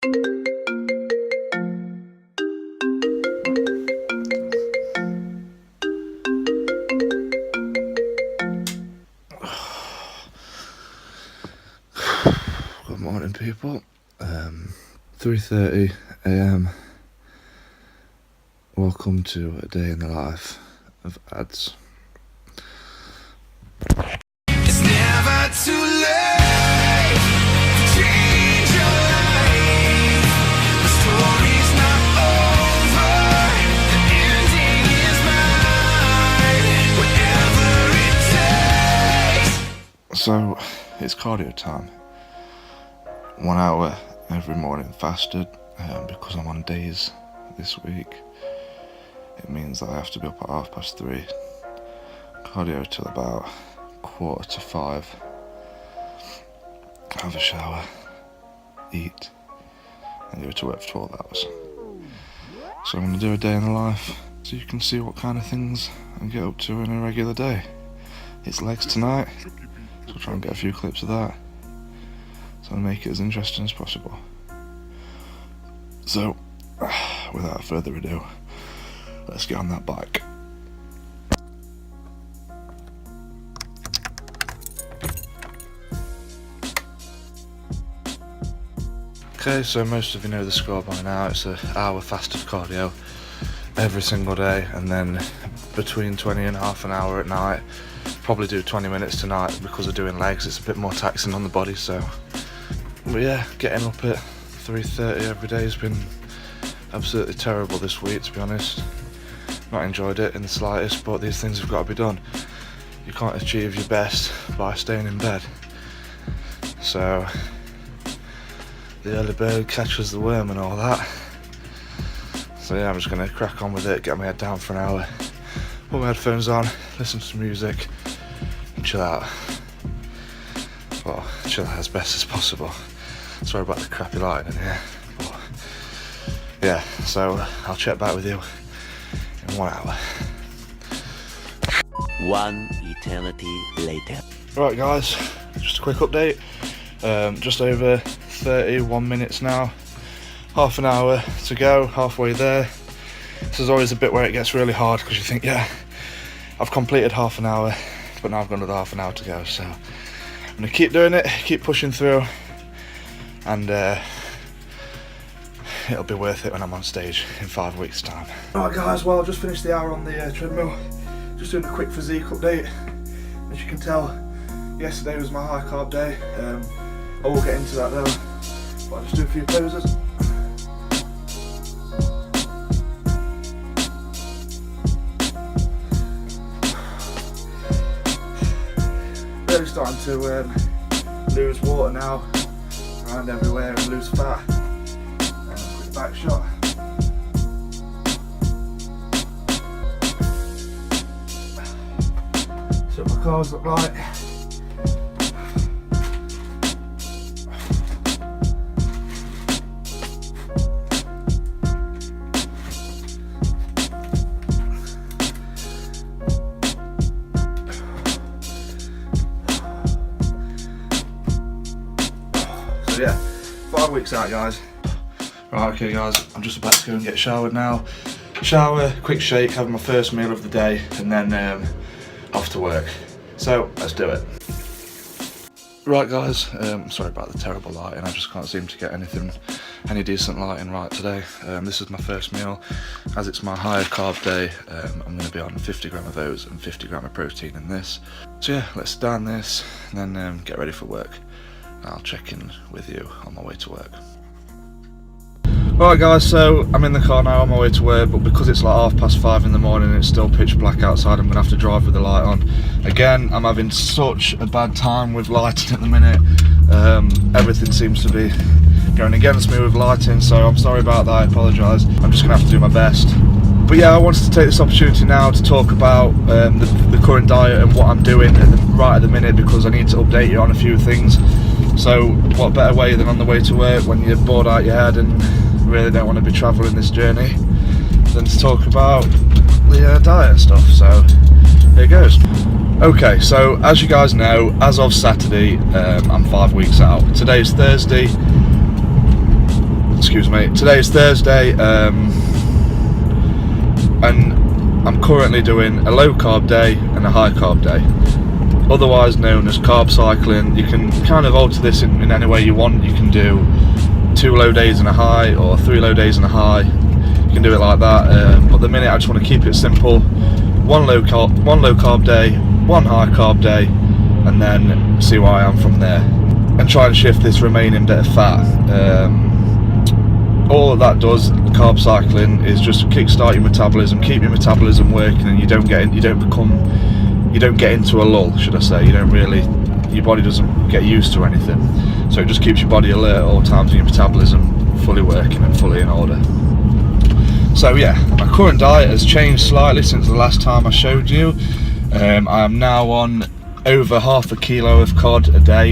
Good morning, people. 3:30 a.m. Welcome to a day in the life of Ads. It's never too late to change your life. The story's not over, the ending is mine. Whatever it takes. So, it's cardio time. 1 hour every morning fasted, because I'm on days this week. It means that I have to be up at 3:30. Cardio till about 4:45. Have a shower, eat, and go to work for 12 hours. So I'm going to do a day in the life so you can see what kind of things I get up to in a regular day. It's legs tonight, so I'll try and get a few clips of that. So I'll make it as interesting as possible. So, without further ado, let's get on that bike. Okay, so most of you know the score by now. It's an hour fasted cardio every single day, and then between 20 and half an hour at night. Probably do 20 minutes tonight because of doing legs. It's a bit more taxing on the body, so. But yeah, getting up at 3:30 every day has been absolutely terrible this week, to be honest. Not enjoyed it in the slightest, but these things have got to be done. You can't achieve your best by staying in bed. So, the early bird catches the worm and all that. So yeah, I'm just going to crack on with it, get my head down for an hour, put my headphones on, listen to some music, and chill out. Well, chill out as best as possible. Sorry about the crappy lighting in here. But yeah, so I'll check back with you in 1 hour. One eternity later. Right guys, just a quick update. Just over 31 minutes now. Half an hour to go, halfway there. This is always a bit where it gets really hard because you think, yeah, I've completed half an hour, but now I've got another half an hour to go. So I'm gonna keep doing it, keep pushing through, and it'll be worth it when I'm on stage in 5 weeks' time. Alright guys, well I've just finished the hour on the treadmill. Just doing a quick physique update. As you can tell, yesterday was my high carb day. I will get into that though, but I'll just do a few poses. Really starting to lose water now, around everywhere, and lose fat. Quick back shot. So my calves look like. So yeah, 5 weeks out guys. Right, okay guys, I'm just about to go and get showered now. Shower, quick shake, have my first meal of the day, and then off to work. So, let's do it. Right guys, sorry about the terrible lighting, I just can't seem to get any decent lighting right today. This is my first meal. As it's my higher carb day, I'm going to be on 50 gram of oats and 50 gram of protein in this. So yeah, let's down this, and then get ready for work. I'll check in with you on my way to work. Alright guys, so I'm in the car now on my way to work, but because it's like 5:30 in the morning and it's still pitch black outside, I'm going to have to drive with the light on. Again, I'm having such a bad time with lighting at the minute. Everything seems to be going against me with lighting, so I'm sorry about that, I apologise. I'm just going to have to do my best. But yeah, I wanted to take this opportunity now to talk about the current diet and what I'm doing right at the minute, because I need to update you on a few things. So what better way than on the way to work when you're bored out your head and really don't want to be travelling this journey than to talk about the diet and stuff. So here goes. Okay, so as you guys know, as of Saturday, I'm 5 weeks out. Today's Thursday. excuse me. Today is Thursday, and I'm currently doing a low carb day and a high carb day, otherwise known as carb cycling. You can kind of alter this in any way you want. You can do 2 low days and a high, or 3 low days and a high. You can do it like that, but at the minute I just want to keep it simple. One low carb day, 1 high carb day, and then see where I am from there, and try and shift this remaining bit of fat. All that does, carb cycling, is just kickstart your metabolism, keep your metabolism working, and you don't get into a lull, should I say. Your body doesn't get used to anything, so it just keeps your body alert at all times, and your metabolism fully working and fully in order. So yeah, my current diet has changed slightly since the last time I showed you. I am now on over half a kilo of cod a day,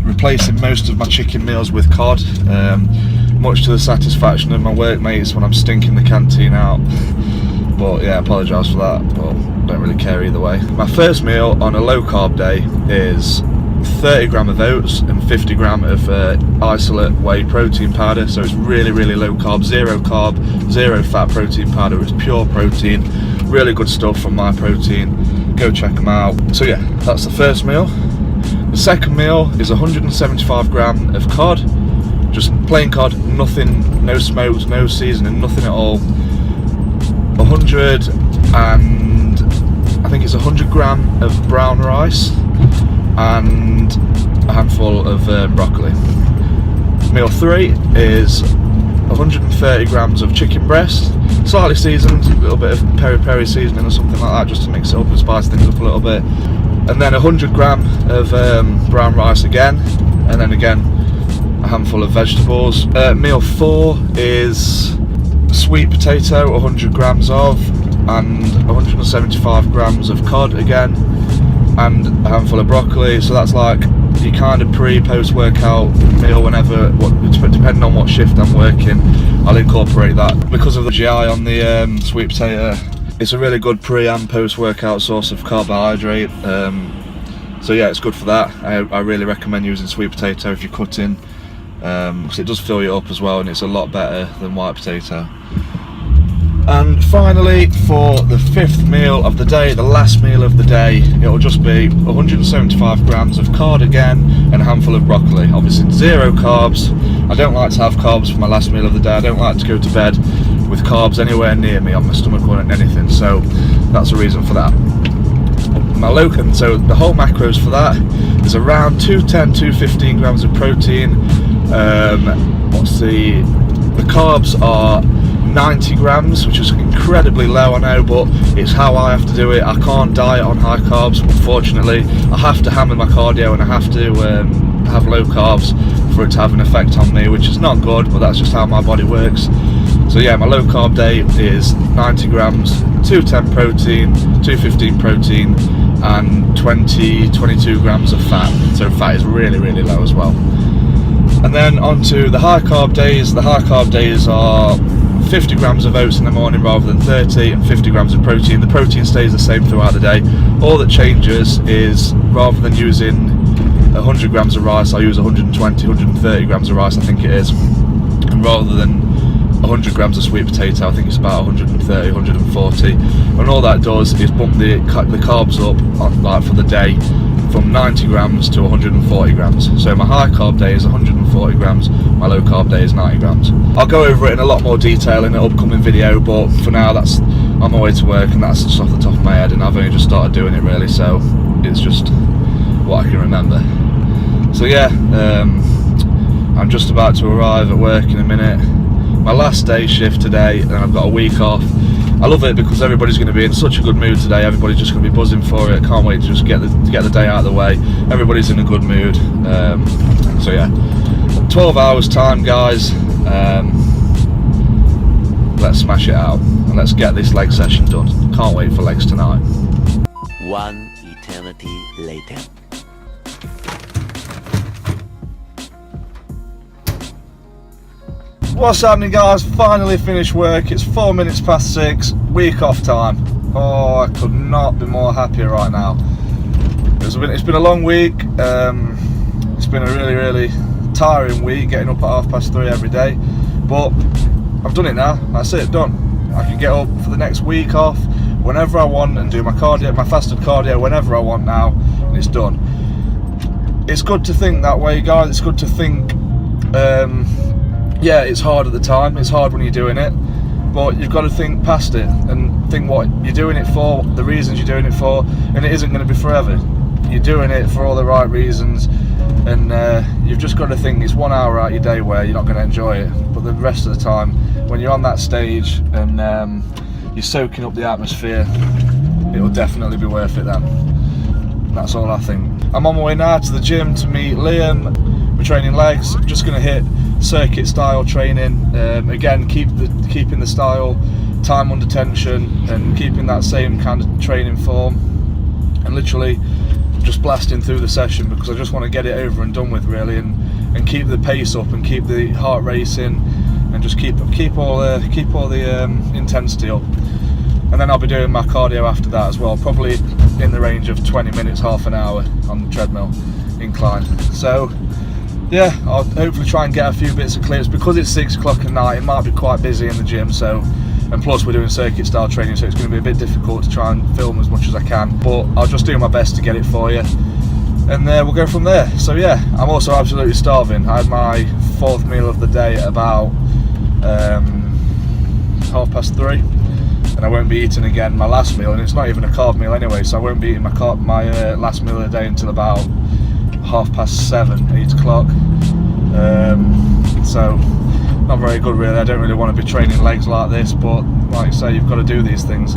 replacing most of my chicken meals with cod, much to the satisfaction of my workmates when I'm stinking the canteen out. But yeah, I apologise for that, but don't really care either way. My first meal on a low carb day is 30 gram of oats and 50 gram of isolate whey protein powder. So it's really low carb, zero fat protein powder. It's pure protein, really good stuff from My Protein. Go check them out. So yeah, that's the first meal. The second meal is 175 gram of cod, just plain cod, nothing, no smokes, no seasoning, nothing at all. 100 gram of brown rice and a handful of broccoli. Meal 3 is 130 grams of chicken breast, slightly seasoned, a little bit of peri-peri seasoning or something like that, just to mix it up and spice things up a little bit. And then 100 gram of brown rice again, and then again a handful of vegetables. Meal 4 is sweet potato, 100 grams of, and 175 grams of cod again, and a handful of broccoli. So that's like your kind of post workout meal. Depending on what shift I'm working, I'll incorporate that. Because of the GI on the sweet potato, it's a really good pre and post workout source of carbohydrate. So yeah, it's good for that. I really recommend using sweet potato if you're cutting, because it does fill you up as well, and it's a lot better than white potato. And finally, for the 5th meal of the day, the last meal of the day, it'll just be 175 grams of cod again and a handful of broccoli. Obviously 0 carbs. I don't like to have carbs for my last meal of the day. I don't like to go to bed with carbs anywhere near me on my stomach or anything, so that's the reason for that. So the whole macros for that is around 215 grams of protein. The carbs are 90 grams, which is incredibly low, I know, but it's how I have to do it. I can't diet on high carbs, unfortunately. I have to hammer my cardio, and I have to have low carbs for it to have an effect on me, which is not good, but that's just how my body works. So yeah, my low carb day is 90 grams, 210 protein, 215 protein, and 22 grams of fat. So fat is really low as well. And then on to the high carb days. The high carb days are 50 grams of oats in the morning rather than 30, and 50 grams of protein. The protein stays the same throughout the day. All that changes is, rather than using 100 grams of rice, I'll use 130 grams of rice, I think it is. And rather than 100 grams of sweet potato, I think it's about 130, 140. And all that does is bump the carbs up for the day from 90 grams to 140 grams. So my high carb day is 140 grams, my low carb day is 90 grams. I'll go over it in a lot more detail in an upcoming video, but for now that's on my way to work, and that's just off the top of my head, and I've only just started doing it really, so it's just what I can remember. So yeah, I'm just about to arrive at work in a minute. My last day shift today, and I've got a week off. I love it because everybody's going to be in such a good mood today. Everybody's just going to be buzzing for it. Can't wait to just get the day out of the way. Everybody's in a good mood. So yeah, 12 hours time, guys. Let's smash it out and let's get this leg session done. Can't wait for legs tonight. 1 eternity later. What's happening, guys? Finally finished work. It's 4 minutes past 6, week off time. Oh, I could not be more happier right now. It's been a long week. It's been a really tiring week, getting up at 3:30 every day. But I've done it now. That's it, done. I can get up for the next week off whenever I want and do my cardio, my fasted cardio whenever I want now, and it's done. It's good to think that way, guys. It's good to think, yeah, it's hard at the time, it's hard when you're doing it, but you've got to think past it and think what you're doing it for, the reasons you're doing it for, and it isn't going to be forever. You're doing it for all the right reasons, and you've just got to think it's 1 hour out of your day where you're not going to enjoy it, but the rest of the time, when you're on that stage and you're soaking up the atmosphere, it will definitely be worth it then. That's all I think. I'm on my way now to the gym to meet Liam. We're training legs. I'm just going to hit circuit style training. Again, keeping the style, time under tension, and keeping that same kind of training form. And literally just blasting through the session because I just want to get it over and done with, really, and keep the pace up and keep the heart racing and just keep all the intensity up. And then I'll be doing my cardio after that as well, probably in the range of 20 minutes, half an hour on the treadmill incline. So yeah, I'll hopefully try and get a few bits of clips because it's 6 o'clock at night. It might be quite busy in the gym, so, and plus we're doing circuit style training, so it's going to be a bit difficult to try and film as much as I can, but I'll just do my best to get it for you, and we'll go from there. So yeah, I'm also absolutely starving. I had my 4th meal of the day at about 3:30, and I won't be eating again my last meal, and it's not even a carb meal anyway, so I won't be eating my last meal of the day until about 7:30, 8 o'clock. So not very good, really. I don't really want to be training legs like this, but like I say, you've got to do these things.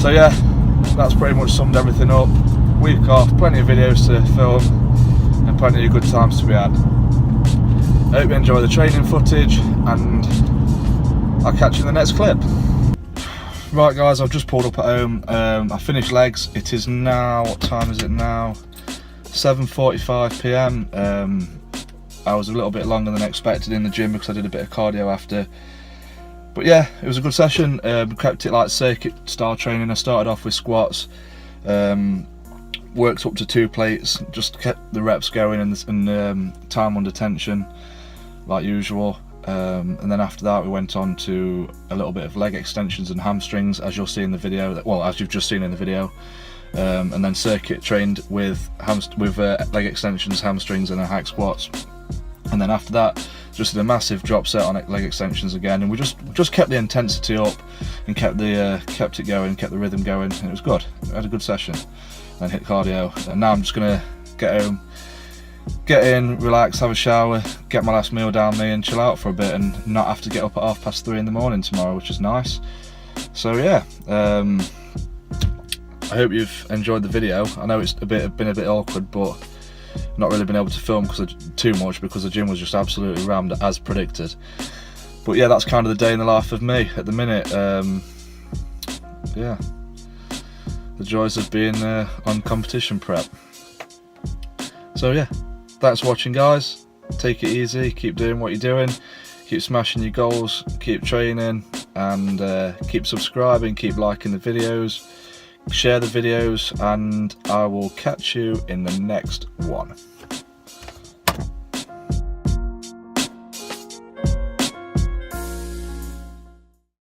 So yeah, that's pretty much summed everything up. Week off, plenty of videos to film and plenty of good times to be had. I hope you enjoy the training footage, and I'll catch you in the next clip. Right guys, I've just pulled up at home. I finished legs. It is now, what time is it now? 7:45 PM. I was a little bit longer than expected in the gym because I did a bit of cardio after. But yeah, it was a good session. Kept it like circuit style training. I started off with squats, worked up to 2 plates, just kept the reps going and time under tension like usual. And then after that we went on to a little bit of leg extensions and hamstrings, as you'll see in the video, well, as you've just seen in the video. And then circuit trained with leg extensions, hamstrings and hack squats. And then after that, just did a massive drop set on leg extensions again, and we just kept the intensity up and kept it going, kept the rhythm going, and it was good. I had a good session. And hit cardio, and now I'm just gonna get home, get in, relax, have a shower, get my last meal down me, and chill out for a bit, and not have to get up at 3:30 in the morning tomorrow, which is nice. So yeah, I hope you've enjoyed the video. I know it's been a bit awkward, but not really been able to film too much because the gym was just absolutely rammed as predicted. But yeah, that's kind of the day in the life of me at the minute. Yeah, the joys of being on competition prep. So yeah, thanks for watching guys. Take it easy, keep doing what you're doing, keep smashing your goals, keep training, and keep subscribing, keep liking the videos, share the videos, and I will catch you in the next one.